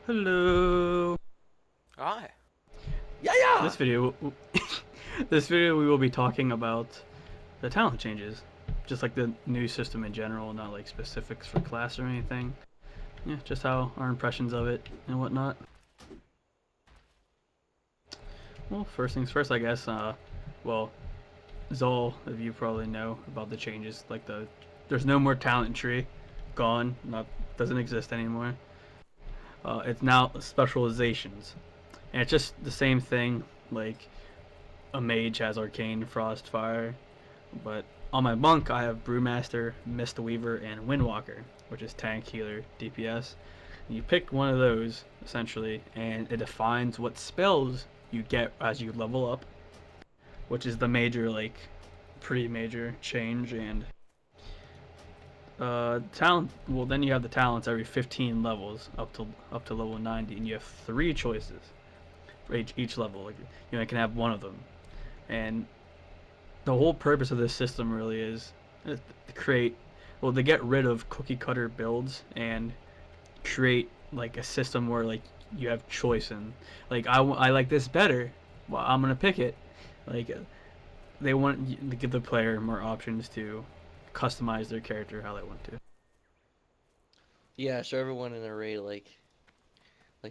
Hello. Hi. Yeah, yeah. This video, this video we will be talking about the talent changes, just like the new system in general, not like specifics for class or anything. Yeah, just how our impressions of it and whatnot. Well, first things first, I guess. Well, Zol, if you probably know about the changes, like there's no more talent tree, gone, not doesn't exist anymore. It's now specializations, and it's just the same thing. Like a mage has arcane, frost, fire, but on my monk I have brewmaster, mistweaver, and windwalker, which is tank, healer, DPS. And you pick one of those essentially, and it defines what spells you get as you level up, which is the major, like, pretty major change. And talent, well, then you have the talents every 15 levels up to level 90, and you have three choices for each level. Like, you can have one of them, and the whole purpose of this system really is to create, well, to get rid of cookie cutter builds and create like a system where like you have choice. And like I like this better, well, I'm gonna pick it. Like, they want to give the player more options to customize their character how they want to. Yeah, so everyone in a raid, like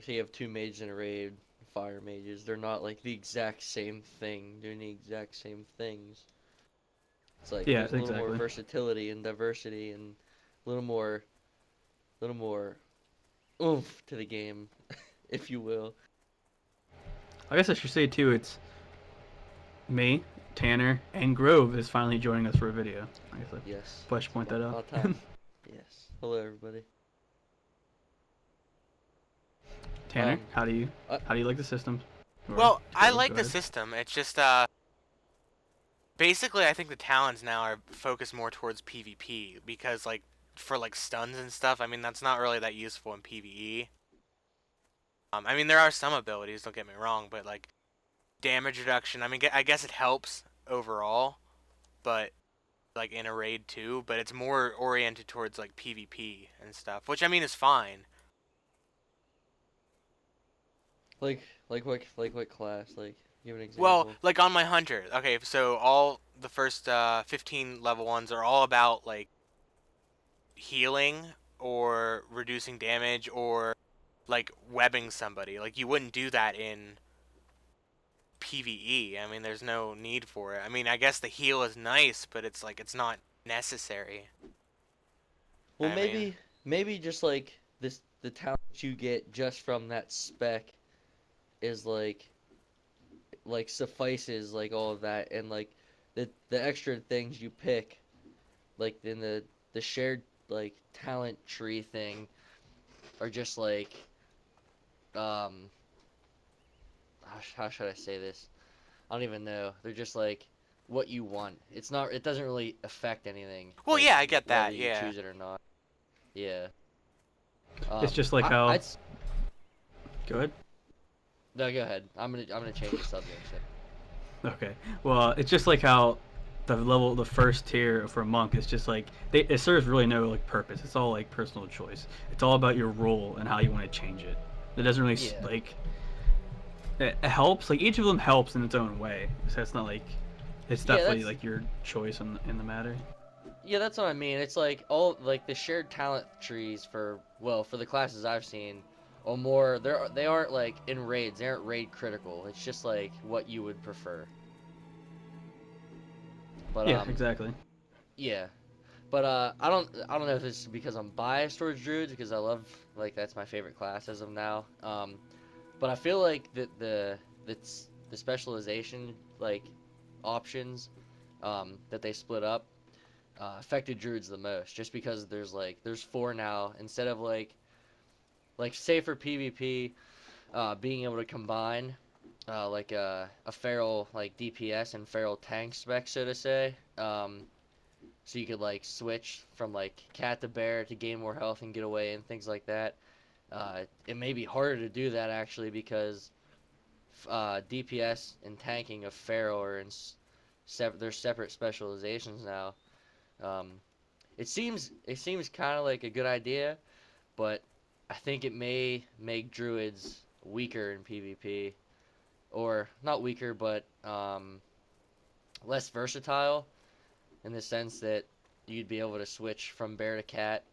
say you have two mages in a raid, fire mages, they're not like the exact same thing, doing the exact same things. It's like Yeah, there's a little more exactly. versatility and diversity and a little more oomph to the game, if you will. I guess I should say too, it's me, Tanner, and Grove is finally joining us for a video. I guess Yes, I should it's point that out. about time. Yes. Hello, everybody. Tanner, Um, how do you uh, how do you like the system? Or Well, I Grove, go like the ahead. system. It's just basically I think the talents now are focused more towards PvP because like for like stuns and stuff, I mean that's not really that useful in PvE. I mean there are some abilities, don't get me wrong, but like damage reduction, I mean I guess it helps overall, but like in a raid too, but it's more oriented towards like PvP and stuff, which I mean is fine. like what class? Like, give an Well, example. like on my hunter. Okay, so all the first 15 level ones are all about like healing or reducing damage or like webbing somebody. Like you wouldn't do that in PvE. I mean, there's no need for it. I mean, I guess the heal is nice, but it's like it's not necessary. Well, I mean, maybe just like this, the talent you get just from that spec is like suffices like all of that, and like the extra things you pick like in the shared like talent tree thing are just like um how should I say this? I don't even know. They're just like what you want. It doesn't really affect anything well, like yeah, I get whether that. you Yeah. choose it or not. Yeah. It's just like I how. I'd Go ahead. no, go ahead. I'm gonna change the subject. So. Okay. Well, it's just like how the first tier for monk is just like it serves really no like purpose. It's all like personal choice. It's all about your role and how you want to change it. It doesn't really Yeah. like it helps. Like each of them helps in its own way. So it's not like it's Yeah, definitely that's like your choice in the matter. yeah, that's what I mean. It's like all like the shared talent trees for the classes I've seen or more they aren't like in raids. They aren't raid critical. It's just like what you would prefer. But Yeah, exactly. yeah. But I don't know if it's because I'm biased towards druids because I love like that's my favorite class as of now. But I feel like the the specialization like options that they split up affected druids the most just because there's four now instead of like say for PvP being able to combine like a feral like DPS and feral tank spec so to say so you could like switch from like cat to bear to gain more health and get away and things like that. It may be harder to do that actually because DPS and tanking of feral are in there's separate specializations now. Um, it seems kind of like a good idea, but I think it may make druids weaker in PvP, or not weaker, but less versatile in the sense that you'd be able to switch from bear to cat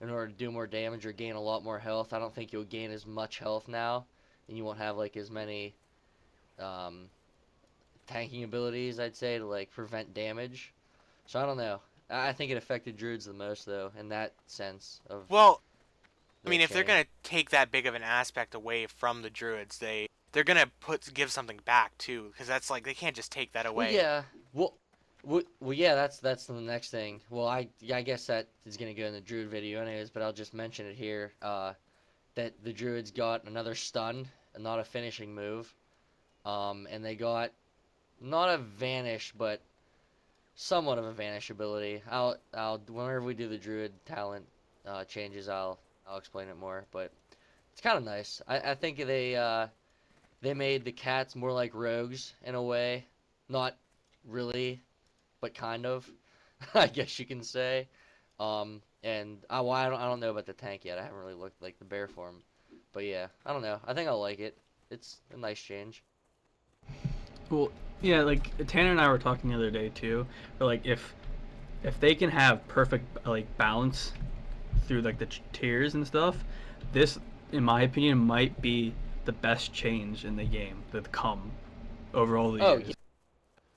in order to do more damage or gain a lot more health. I don't think you'll gain as much health now, and you won't have like as many um, tanking abilities, I'd say, to like prevent damage. So I don't know. I think it affected druids the most though, in that sense of Well, I the mean, if they're change. gonna take that big of an aspect away from the druids, they're gonna give something back too, because that's like they can't just take that Well, away. yeah. Well, yeah. That's the next thing. Well, I guess that is gonna go in the druid video anyways, but I'll just mention it here. That the druids got another stun, not a finishing move. And they got not a vanish, but somewhat of a vanish ability. I'll whenever we do the druid talent changes, I'll explain it more. But it's kind of nice. I think they made the cats more like rogues in a way, not really, but kind of, I guess you can say. And I don't know about the tank yet. I haven't really looked like the bear form, but yeah, I don't know. I think I'll like it. It's a nice change. Well, yeah, like Tanner and I were talking the other day too. But like if they can have perfect like balance through like the tiers and stuff, this, in my opinion, might be the best change in the game that come over all the Oh years. yeah,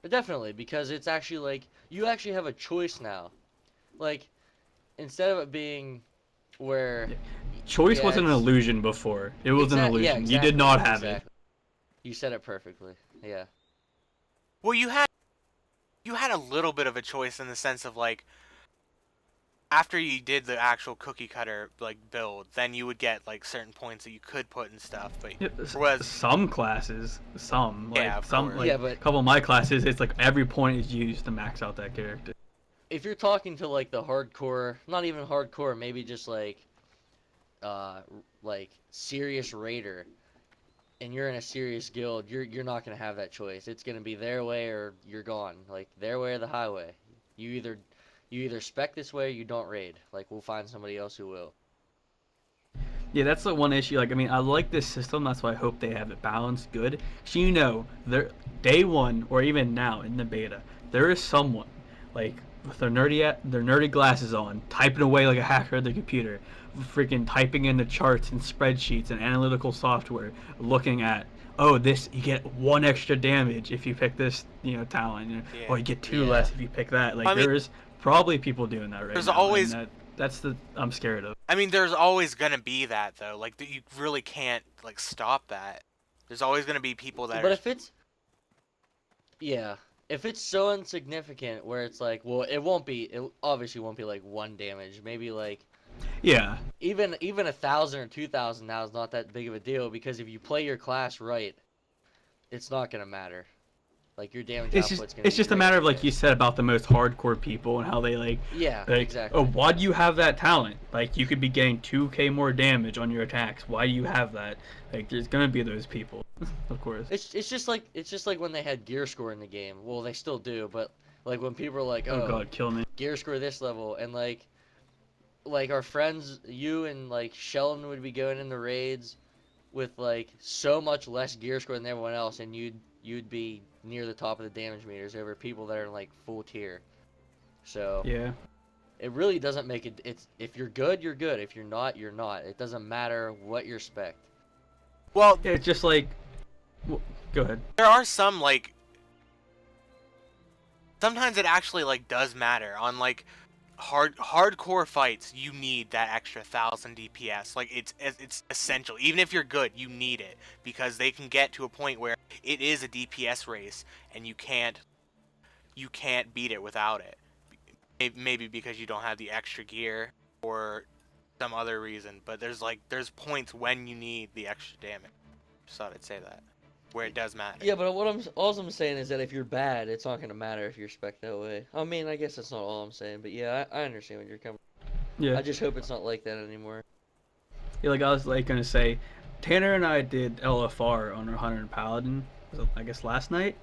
but definitely because it's actually like you actually have a choice now. Like instead of it being where, Yeah. Choice yeah, wasn't an it's illusion before. It was an yeah, illusion. You did exactly, not have it. exactly. You said it perfectly. Yeah. Well, you had a little bit of a choice in the sense of like after you did the actual cookie cutter like build, then you would get like certain points that you could put and stuff. But Yeah, whereas, some classes, some yeah, like of some course. like Yeah, a but couple of my classes, it's like every point is used to max out that character. if you're talking to like the hardcore, not even hardcore, maybe just uh like serious raider, and you're in a serious guild, you're not gonna have that choice. It's gonna be their way or you're gone. Like their way or the highway. You either you either spec this way or you don't raid. Like we'll find somebody else who will. Yeah, that's the one issue. Like, I mean, I like this system. That's why I hope they have it balanced good. So they're day one or even now in the beta, there is someone like with their nerdy glasses on, typing away like a hacker at the computer, freaking typing in the charts and spreadsheets and analytical software, looking at, oh, this you get one extra damage if you pick this talent, or Yeah. you get two Yeah. less if you pick that. Like, I mean, there is probably people doing that right there's now, and always that's the I'm scared of. I mean, there's always gonna be that though. Like you really can't like stop that. There's always gonna be people that But are. if it's yeah, if it's so insignificant where it's like, well, it obviously won't be like one damage. Maybe like Yeah, even 1,000 or 2,000 now is not that big of a deal because if you play your class right, it's not gonna matter. Like your damage it's just output's gonna it's be just a great matter of, like you anyways. said, about the most hardcore people and how they Yeah, oh, exactly. why do you have that talent? Like, you could be getting 2k more damage on your attacks. Why do you have that? Like, there's gonna be those people. Of course. It's just like when they had gear score in the game. Well, they still do, but like when people are like, Oh "Oh, god, kill me. gear score this level," and like our friends, you and like Sheldon would be going in the raids with like so much less gear score than everyone else, and you'd be near the top of the damage meters over people that are in like full tier. So Yeah. it really doesn't make it. It's if you're good, you're good. If you're not, you're not. It doesn't matter what you're spec. Well, Yeah, it's just like go ahead. there are some like sometimes it actually like does matter on like hardcore fights. You need that extra 1,000 DPS. Like it's essential. Even if you're good, you need it because they can get to a point where it is a DPS race and you can't beat it without it. Maybe because you don't have the extra gear or some other reason. But there's points when you need the extra damage. Just thought I'd say that where it does matter. Yeah, but all I'm saying is that if you're bad, it's not gonna matter if you're spec that way. I mean, I guess that's not all I'm saying, but yeah, I understand what you're coming. Yeah. I just hope it's not like that anymore. Yeah, like I was like gonna say, Tanner and I did LFR on our Hunter and Paladin, I guess last night,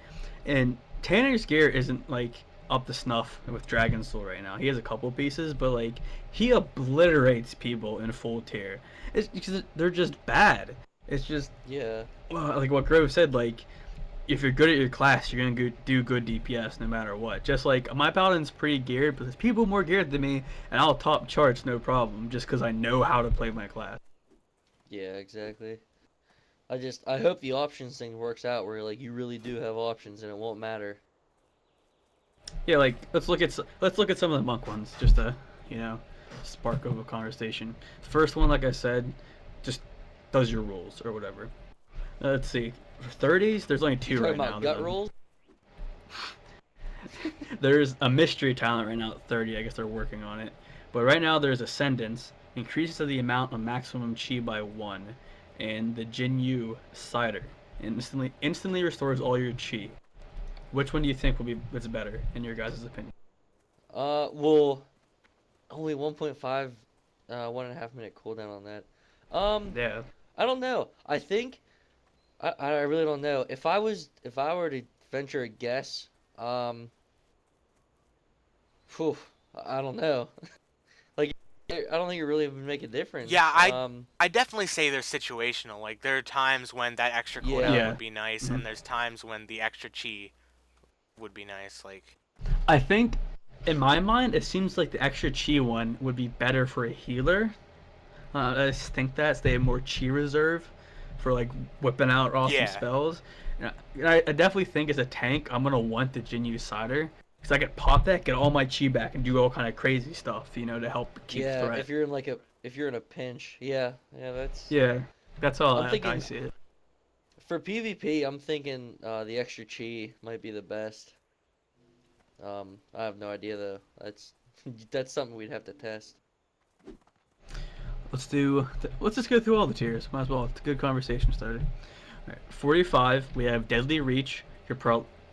and Tanner's gear isn't like up to snuff with Dragon Soul right now. He has a couple pieces, but like he obliterates people in full tier. It's because they're just bad. It's just Yeah. like what Grove said. Like if you're good at your class, you're gonna do good DPS no matter what. Just like my Paladin's pretty geared, but there's people more geared than me, and I'll top charts no problem, just because I know how to play my class. Yeah, exactly. I hope the options thing works out where like you really do have options and it won't matter. Yeah, like let's look at some of the monk ones, just to spark of a conversation. First one, like I said, just does your rules or whatever. Let's see. For 30s, there's only two You right talking now. about gut rolls? There's a mystery talent right now at 30. I guess they're working on it. But right now there's Ascendance, increases the amount of maximum chi by 1, and the Jinyu Cider instantly restores all your chi. Which one do you think is better in your guys' opinion? Well, only 1.5, 1.5 minute cooldown on that. Yeah. I don't know. I think, I really don't know. If I were to venture a guess, whew, I don't know. Like, I don't think it really would make a difference. Yeah, I definitely say they're situational. Like there are times when that extra cooldown Yeah. would be nice, Mhm. and there's times when the extra chi would be nice. Like I think, in my mind, it seems like the extra chi one would be better for a healer. I just think that they have more chi reserve for like whipping out awesome Yeah. spells. And I definitely think as a tank, I'm gonna want the Jinyu Cider because I could pop that, get all my chi back, and do all kind of crazy stuff, to help keep yeah, threat. if you're in a pinch, yeah, that's. Yeah, that's how I'm I thinking- see it. For PvP, I'm thinking the extra chi might be the best. I have no idea though. That's something we'd have to test. Let's just go through all the tiers. Might as well. It's a good conversation started. All right, 45. We have Deadly Reach.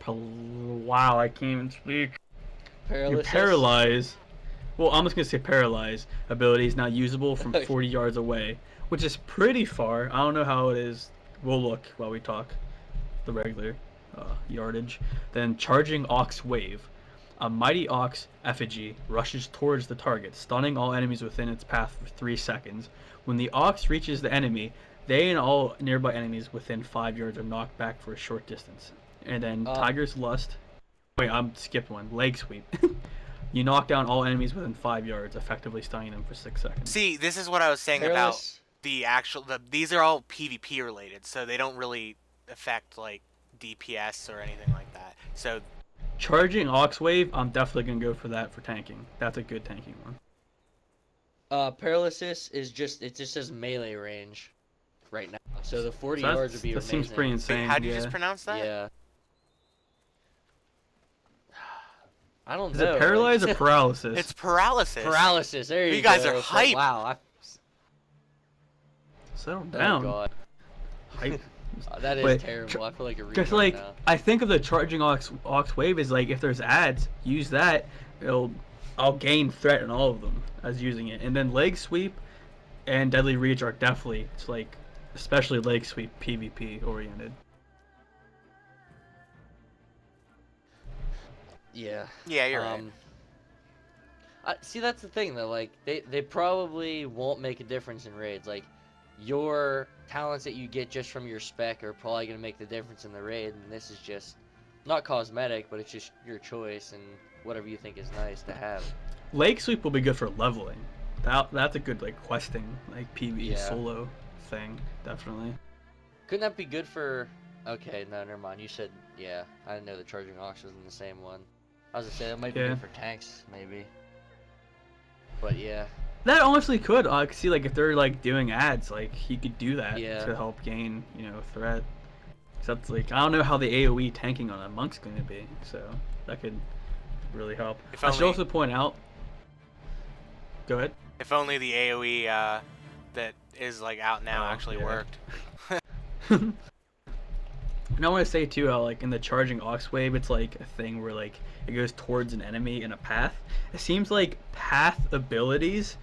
Wow, I can't even speak. Your Paralysis. Paralyze. Well, I'm just gonna say Paralyze ability is now usable from Okay. 40 yards away, which is pretty far. I don't know how it is. We'll look while we talk the regular yardage. Then Charging Ox Wave. A mighty ox effigy rushes towards the target, stunning all enemies within its path for 3 seconds. When the ox reaches the enemy, they and all nearby enemies within 5 yards are knocked back for a short distance. And then Tiger's Lust. Wait, I'm skipped one. Leg Sweep. You knock down all enemies within 5 yards, effectively stunning them for 6 seconds. see, this is what I was saying about Paralysis. these are all PvP related, so they don't really affect like DPS or anything like that. So Charging Ox Wave, I'm definitely going to go for that for tanking. That's a good tanking one. Paralysis is it just says melee range right now. So the 40 So yards would be that amazing. seems pretty wait, insane. how do you yeah. just pronounce that? Yeah. I don't Is know. it Paralyze or Paralysis? It's paralysis. Paralysis. There you go. guys are hype. Wow. Settle Oh down. god. Hype. That is Wait, terrible. I feel like a Just retard like now. I think of the Charging Ox Wave is like if there's ads, use that. I'll gain threat in all of them as using it. And then Leg Sweep and Deadly Reach are definitely especially Leg Sweep PvP oriented. Yeah. Yeah, you're right. See, that's the thing though. Like they probably won't make a difference in raids. Like your talents that you get just from your spec are probably gonna make the difference in the raid. And this is just not cosmetic, but it's just your choice and whatever you think is nice to have. Leg Sweep will be good for leveling. That's a good questing PvE Yeah. solo thing definitely. Couldn't that be good for? Okay, no, never mind. You said yeah. I didn't know the Charging Ox was in the same one. I was gonna say that might be Yeah. good for tanks, maybe. But yeah. That honestly could. I could see if they're doing ads, he could do that Yeah. to help gain threat. Except I don't know how the AOE tanking on a monk's going to be, so that could really help. If I should only- also point out. Go ahead. If only the AOE that is out now Oh, actually yeah. worked. And I want to say too how in the Charging Ox Wave it's a thing where it goes towards an enemy in a path. It seems like path abilities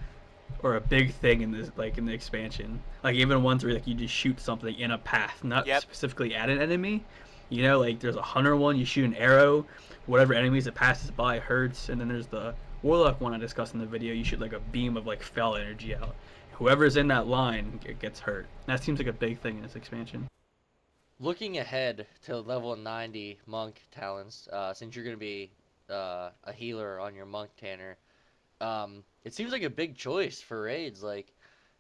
are a big thing in this in the expansion. Even ones where you just shoot something in a path, not Yep. specifically at an enemy. You know, like there's a hunter one, you shoot an arrow, whatever enemies it passes by hurts, and then there's the warlock one I discussed in the video. You shoot like a beam of like fell energy out. Whoever's in that line gets hurt. That seems like a big thing in this expansion. Looking ahead to level 90 monk talents, since you're gonna be a healer on your monk Tanner, it seems like a big choice for raids. Like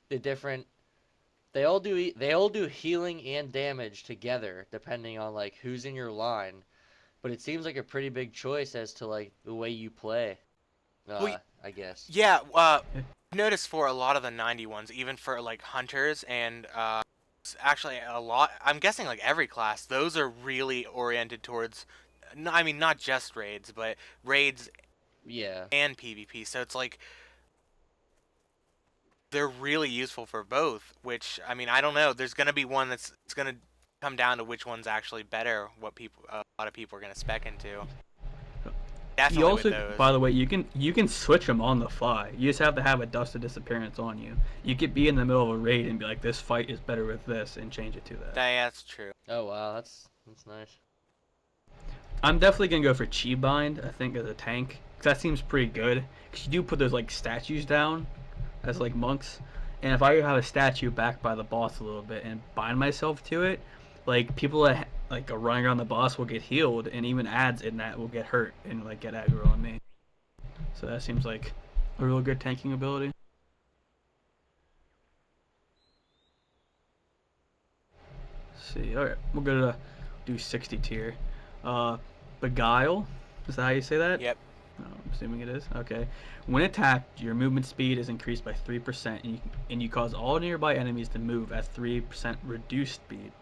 the different, they all do healing and damage together, depending on like who's in your line. But it seems like a pretty big choice as to like the way you play. Well, I guess. yeah. Notice for a lot of the 90 ones, even for like hunters and actually a lot. I'm guessing like every class, those are really oriented towards. I mean, not just raids, but raids Yeah. and PvP. So it's like they're really useful for both. Which I mean, I don't know. There's gonna be one that's it's gonna come down to which one's actually better. What people, a lot of people are gonna spec into. Definitely You also, with those. by the way, you can switch them on the fly. You just have to have a dust of disappearance on you. You could be in the middle of a raid and be like, "This fight is better with this," and change it to that. Yeah, that's true. Oh wow, that's nice. I'm definitely gonna go for Chi Bind. I think as a tank, 'cause that seems pretty good. 'Cause you do put those like statues down as like monks, and if I have a statue backed by the boss a little bit and bind myself to it, like people that like are running around the boss will get healed, and even ads in that will get hurt and like get aggro on me. So that seems like a real good tanking ability. Let's see, all right, we're gonna do 60 tier. Beguile, is that how you say that? Yep. Oh, I'm assuming it is. Okay. When attacked, your movement speed is increased by 3%, and you cause all nearby enemies to move at 3% reduced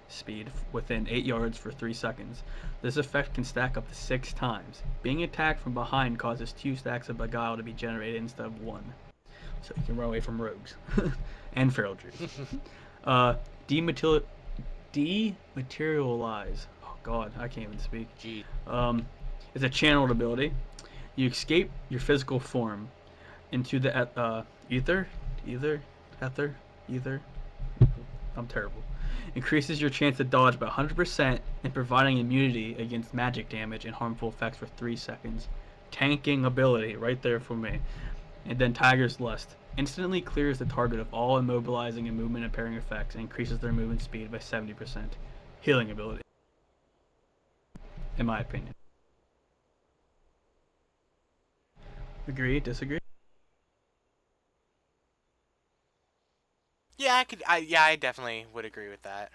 speed within 8 yards for 3 seconds. This effect can stack up to 6 times. Being attacked from behind causes 2 stacks of Beguile to be generated instead of 1. So you can run away from rogues and feral druids. Dematerialize. Oh god, I can't even speak. Gee. It's a channeled ability. You escape your physical form into the ether. I'm terrible. Increases your chance to dodge by 100% and providing immunity against magic damage and harmful effects for 3 seconds. Tanking ability right there for me. And then Tiger's Lust. Instantly clears the target of all immobilizing and movement impairing effects and increases their movement speed by 70%. Healing ability. In my opinion. Agree? Disagree? Yeah, I definitely would agree with that.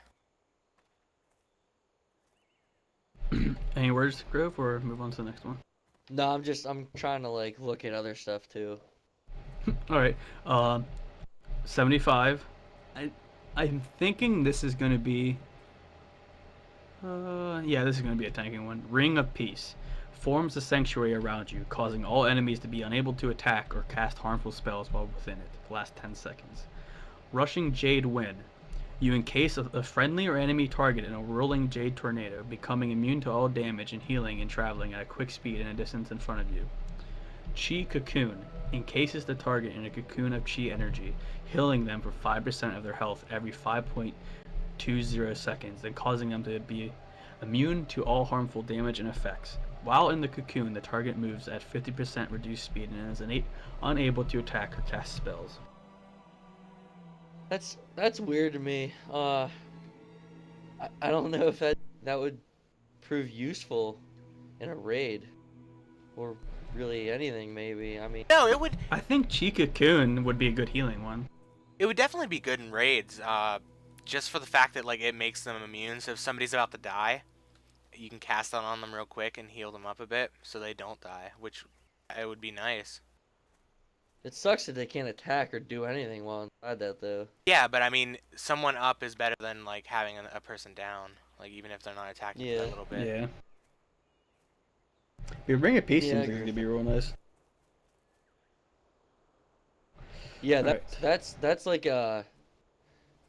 Any words, Grove, or move on to the next one? No, I'm trying to like look at other stuff too. All right. 75. I'm thinking this is going to be. Yeah, this is going to be a tanking one. Ring of Peace. Forms a sanctuary around you, causing all enemies to be unable to attack or cast harmful spells while within it. Last 10 seconds. Rushing Jade Wind. You encase a friendly or enemy target in a whirling jade tornado, becoming immune to all damage and healing and traveling at a quick speed in a distance in front of you. Chi Cocoon. Encases the target in a cocoon of chi energy, healing them for 5% of their health every 5.20 seconds, and causing them to be immune to all harmful damage and effects. While in the cocoon, the target moves at 50% reduced speed and is unable to attack or cast spells. That's weird to me. I don't know if that would prove useful in a raid, or really anything. Maybe. I mean. No, it would. I think Chi Cocoon would be a good healing one. It would definitely be good in raids. Just for the fact that like it makes them immune. So if somebody's about to die, you can cast that on them real quick and heal them up a bit so they don't die, which it would be nice. It sucks that they can't attack or do anything while inside that though. Yeah, but I mean, someone up is better than like having a person down. Like even if they're not attacking for Yeah. a little bit. Yeah. Your Ring of Peace Yeah, I seems like agree it could with be real nice. Yeah, Alright. that's like that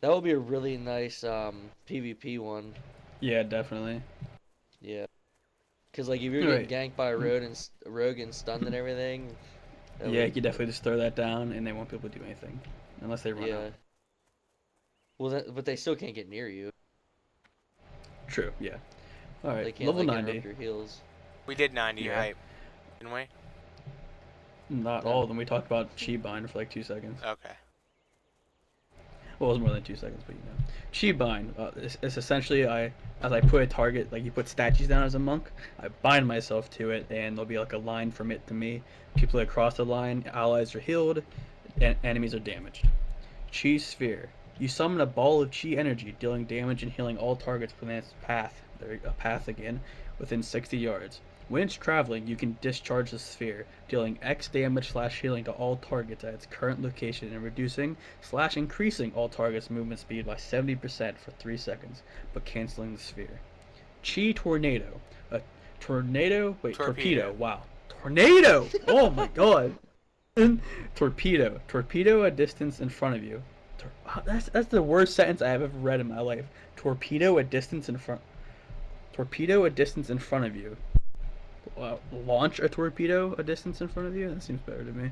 would be a really nice PvP one. Yeah, definitely. Yeah. Cause like if you're Right. getting ganked by a rogue and stunned and everything. that Yeah, you would- could definitely just throw that down and they won't be able to do anything. Unless they run Yeah. out. Well, but they still can't get near you. True, yeah. All They right, can't level like 90. interrupt your heals. We did 90 Yeah. hype, didn't we? Not No. all of them. We talked about Chi Bind for like 2 seconds. Okay. Well, it was more than 2 seconds, but you know. Chi Bind. It's essentially as I put a target, like you put statues down as a monk, I bind myself to it, and there'll be like a line from it to me. People that cross the line, allies are healed, and enemies are damaged. Chi Sphere. You summon a ball of Chi energy, dealing damage and healing all targets within its path. There, a path again, within 60 yards. When it's traveling, you can discharge the sphere, dealing X damage / healing to all targets at its current location and reducing / increasing all targets' movement speed by 70% for 3 seconds, but canceling the sphere. Chi Tornado. A torpedo. Torpedo. Wow. Tornado! Oh my god. Torpedo. Torpedo a distance in front of you. Wow, that's the worst sentence I have ever read in my life. Torpedo a distance in front. Torpedo a distance in front of you. Launch a torpedo a distance in front of you. That seems better to me.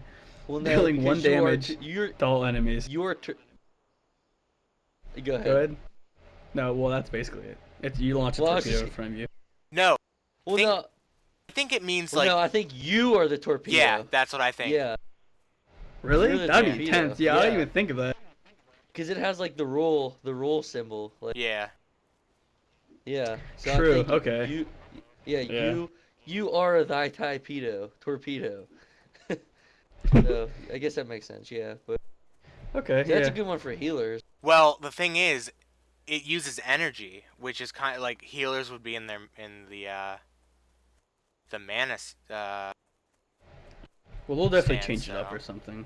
Well, no, Dealing one because you are damage to all enemies. Go ahead. Go ahead. No, well that's basically it. It's you launch a Well, I was torpedo just- in front of you. No, Well, think- no. I think it means Well, like. no, I think you are the torpedo. Yeah, that's what I think. Yeah, Really? You're the That'd be torpedo. intense. Yeah, I didn't Yeah. even think of that. because it has like the roll symbol. Like, Yeah. yeah. So I'm True, thinking okay. Yeah. You are thy torpedo. So I guess that makes sense. Yeah, but Okay, see, that's yeah. a good one for healers. Well, the thing is, it uses energy, which is kind of like healers would be in the mana. Well, we'll definitely Stand, change it up so. or something.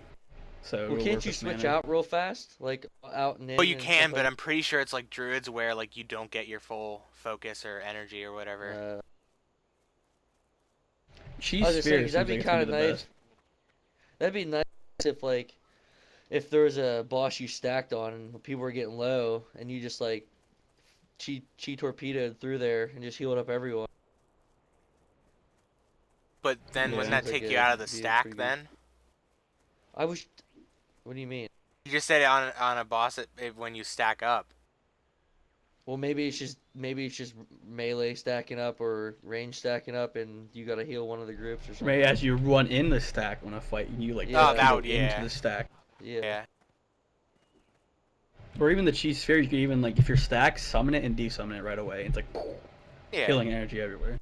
So Well, we'll can't work you with switch mana. out real fast, like out and in? Well, you and can, stuff but like- I'm pretty sure it's like druids where like you don't get your full focus or energy or whatever. Chi I was just saying, Sphere 'cause seems that'd like be it's gonna kind be of the nice. best. That'd be nice if like if there was a boss you stacked on and people were getting low and you just like chi torpedoed through there and just healed up everyone. But then Yeah. wouldn't that Sounds like take you a- out of the be a stack pretty good- then? I wish. What do you mean? You just said it on a boss when you stack up. Well, maybe it's just melee stacking up or range stacking up, and you gotta heal one of the groups or something. Maybe as you run in the stack on a fight, and you like Yeah. Oh, that would, torpedo into yeah. the stack. Yeah. Yeah. Or even the Chi Sphere, you could even like if you're stacked, summon it and desummon it right away. It's like Yeah. healing energy everywhere.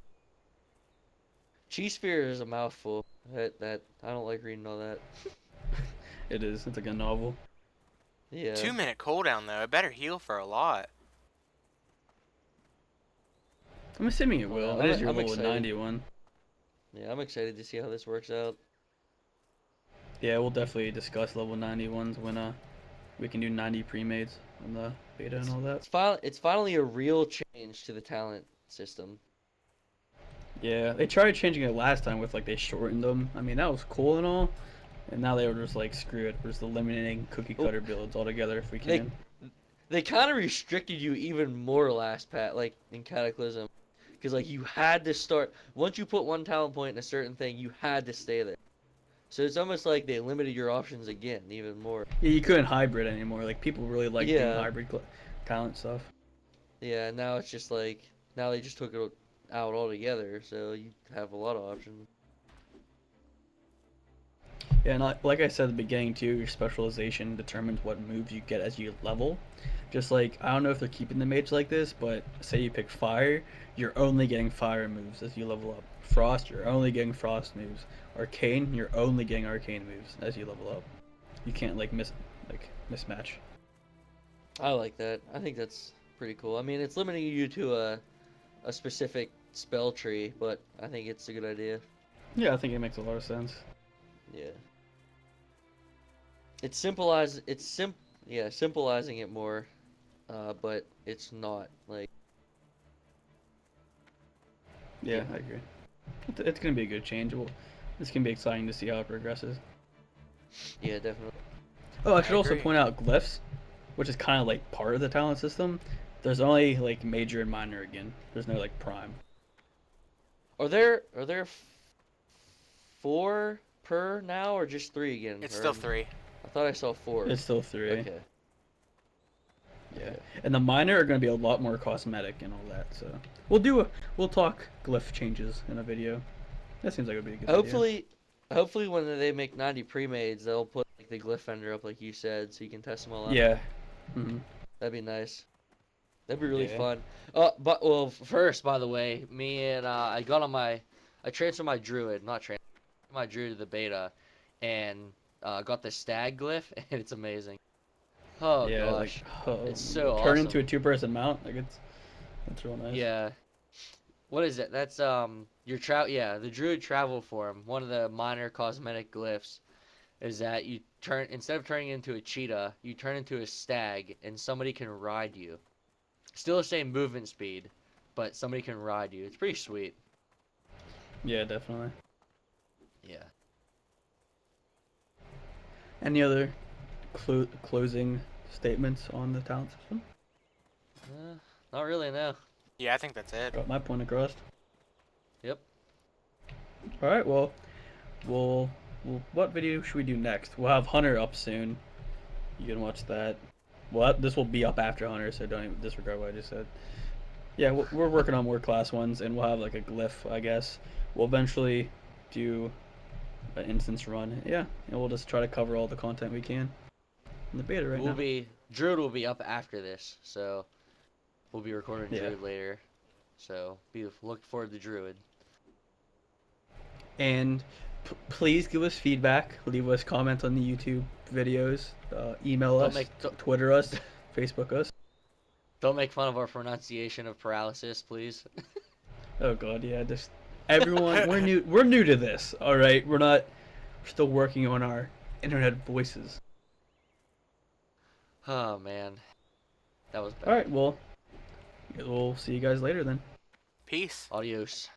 Chi sphere is a mouthful. That I don't like reading all that. It is. It's like a novel. Yeah. 2-minute cooldown though. It better heal for a lot. I'm assuming it will. I'm- It is your I'm level excited. 91. Yeah, I'm excited to see how this works out. Yeah, we'll definitely discuss level 91s when we can do 90 pre-mades on the beta and all that. It's finally a real change to the talent system. Yeah, they tried changing it last time with like they shortened them. I mean that was cool and all, and now they were just like screw it, we're just eliminating cookie cutter builds altogether if we They- can. They kind of restricted you even more last like in Cataclysm, because like you had to start once you put one talent point in a certain thing, you had to stay there. So it's almost like they limited your options again, even more. Yeah, you couldn't hybrid anymore. Like people really like doing Yeah. hybrid talent stuff. Yeah, now it's just like now they just took it out altogether, so you have a lot of options. Yeah, and like I said at the beginning too, your specialization determines what moves you get as you level. Just like, I don't know if they're keeping the mage like this, but say you pick fire, you're only getting fire moves as you level up. Frost, you're only getting frost moves. Arcane, you're only getting arcane moves as you level up. You can't like mismatch. I like that. I think that's pretty cool. I mean, it's limiting you to a specific spell tree, but I think it's a good idea. Yeah, I think it makes a lot of sense. Yeah. Simplifying it more, but it's not like. Yeah, I agree. It's gonna be a good change. It's gonna be exciting to see how it progresses. Yeah, definitely. Oh, I should also agree. point out glyphs, which is kind of like part of the talent system. There's only like major and minor again. There's no like prime. Are there 4 per now or just 3 again? It's Or still 3. I thought I saw 4. It's still 3. Okay. Yeah. and the minor are going to be a lot more cosmetic and all that. So we'll talk glyph changes in a video. That seems like it would be a good idea. Hopefully when they make 90 pre-mades, they'll put like the glyph vendor up like you said, so you can test them all out. Yeah. Mm-hmm. That'd be nice. That'd be really Yeah. fun. But well, first, by the way, me and I transferred my druid, not transferred my druid to the beta, and got the stag glyph, and it's amazing. Oh Yeah, gosh, like it's so turn awesome. into a two-person mount. Like it's real nice. Yeah. What is it? That's the druid travel form. One of the minor cosmetic glyphs is that you turn instead of turning into a cheetah, you turn into a stag, and somebody can ride you. Still the same movement speed, but somebody can ride you. It's pretty sweet. Yeah, definitely. Yeah. Any other closing statements on the talent system? Not really, no. Yeah, I think that's it. Got my point across. Yep. All right. Well, what video should we do next? We'll have Hunter up soon. You can watch that. Well, this will be up after Hunter, so don't even disregard what I just said. Yeah, we're working on more class ones, and we'll have like a glyph, I guess. We'll eventually do an instance run. Yeah, and we'll just try to cover all the content we can in the beta right now. Druid will be up after this, so we'll be recording Yeah. Druid later. So look forward to Druid. And please give us feedback. Leave us comments on the YouTube videos. Email us. Twitter us. Facebook us. Don't make fun of our pronunciation of paralysis, please. Oh God, yeah. Just everyone, we're new to this. All right, we're still working on our internet voices. Oh man, that was bad. All right, well, we'll see you guys later then. Peace. Adios.